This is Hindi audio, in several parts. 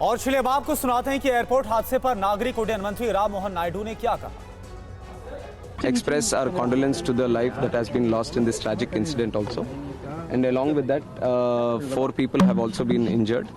और चलिए अब आपको सुनाते हैं कि एयरपोर्ट हादसे पर नागरिक उड्डयन मंत्री राम मोहन नायडू ने क्या कहा। Express our condolence to the life that has been lost in this tragic incident also, and along with that 4 people have also been injured,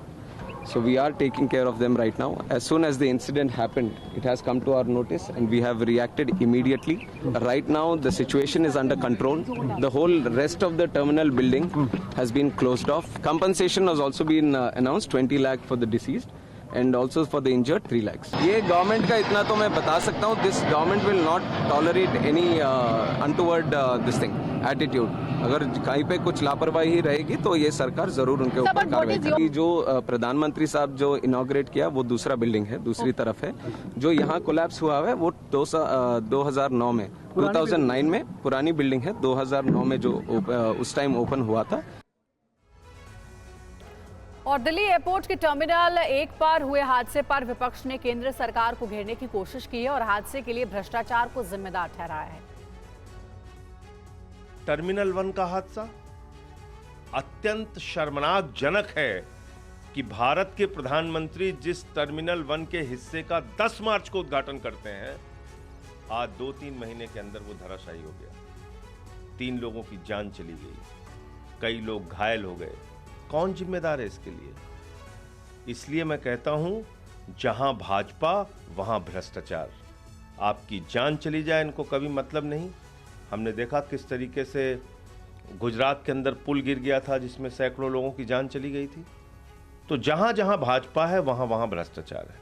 so we are taking care of them right now. As soon as the incident happened, it has come to our notice and we have reacted immediately. Right now the situation is under control. The whole rest of the terminal building has been closed off. Compensation has also been announced, 20 lakh for the deceased and also for the injured 3 lakhs. ये गवर्नमेंट का इतना तो मैं बता सकता हूँ, this government will not tolerate any untoward this thing attitude. अगर कहीं पे कुछ लापरवाही रहेगी तो ये सरकार जरूर उनके ऊपर कार्रवाई करेगी. जो प्रधानमंत्री साहब जो इनॉग्रेट किया वो दूसरा बिल्डिंग है, दूसरी तरफ है. जो यहाँ कोलैप्स हुआ है वो 2009 में 2009 में पुरानी बिल्डिंग है. 2009 में जो उस टाइम ओपन हुआ था. और दिल्ली एयरपोर्ट के टर्मिनल 1 पर हुए हादसे पर विपक्ष ने केंद्र सरकार को घेरने की कोशिश की है और हादसे के लिए भ्रष्टाचार को जिम्मेदार ठहराया है. टर्मिनल 1 का हादसा अत्यंत शर्मनाक जनक है कि भारत के प्रधानमंत्री जिस टर्मिनल 1 के हिस्से का 10 मार्च को उद्घाटन करते हैं, आज 2-3 महीने के अंदर वो धराशायी हो गया. 3 लोगों की जान चली गई, कई लोग घायल हो गए. कौन जिम्मेदार है इसके लिए? इसलिए मैं कहता हूं, जहां भाजपा वहां भ्रष्टाचार. आपकी जान चली जाए इनको कभी मतलब नहीं. हमने देखा किस तरीके से गुजरात के अंदर पुल गिर गया था जिसमें सैकड़ों लोगों की जान चली गई थी. तो जहां जहां भाजपा है वहां वहां भ्रष्टाचार है.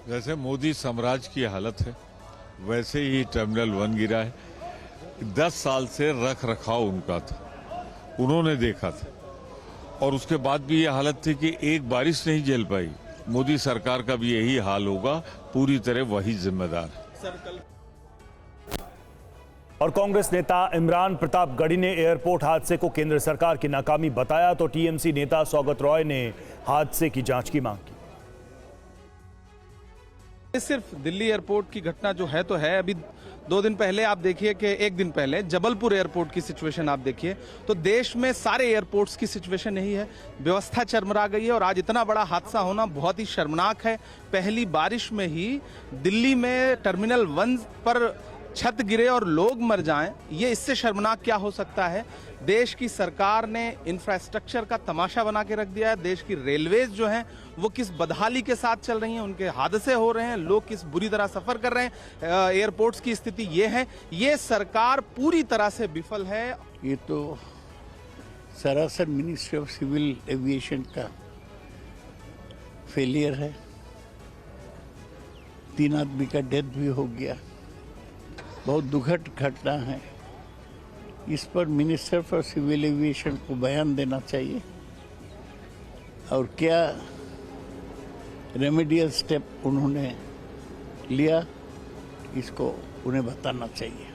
जैसे मोदी साम्राज्य की हालत है वैसे ही टर्मिनल 1 गिरा है. 10 साल से रख रखाव उनका था, उन्होंने देखा था और उसके बाद भी ये हालत थी कि एक बारिश नहीं झेल पाई. मोदी सरकार का भी यही हाल होगा, पूरी तरह वही जिम्मेदार है. और कांग्रेस नेता इमरान प्रतापगढ़ी ने एयरपोर्ट हादसे को केंद्र सरकार की नाकामी बताया तो टीएमसी नेता सौगत रॉय ने हादसे की जांच की मांग की. सिर्फ दिल्ली एयरपोर्ट की घटना जो है तो है. अभी 2 दिन पहले आप देखिए कि 1 दिन पहले जबलपुर एयरपोर्ट की सिचुएशन आप देखिए, तो देश में सारे एयरपोर्ट्स की सिचुएशन यही है. व्यवस्था चरमरा गई है और आज इतना बड़ा हादसा होना बहुत ही शर्मनाक है. पहली बारिश में ही दिल्ली में टर्मिनल 1 पर छत गिरे और लोग मर जाएं, ये इससे शर्मनाक क्या हो सकता है. देश की सरकार ने इंफ्रास्ट्रक्चर का तमाशा बना के रख दिया है. देश की रेलवेज जो हैं वो किस बदहाली के साथ चल रही हैं, उनके हादसे हो रहे हैं, लोग किस बुरी तरह सफर कर रहे हैं. एयरपोर्ट्स की स्थिति ये है. ये सरकार पूरी तरह से विफल है. ये तो सरासर मिनिस्ट्री ऑफ सिविल एविएशन का फेलियर है. 3 आदमी का डेथ भी हो गया. बहुत दुखद घटना है. इस पर मिनिस्टर फॉर सिविल एविएशन को बयान देना चाहिए और क्या रेमेडियल स्टेप उन्होंने लिया इसको उन्हें बताना चाहिए.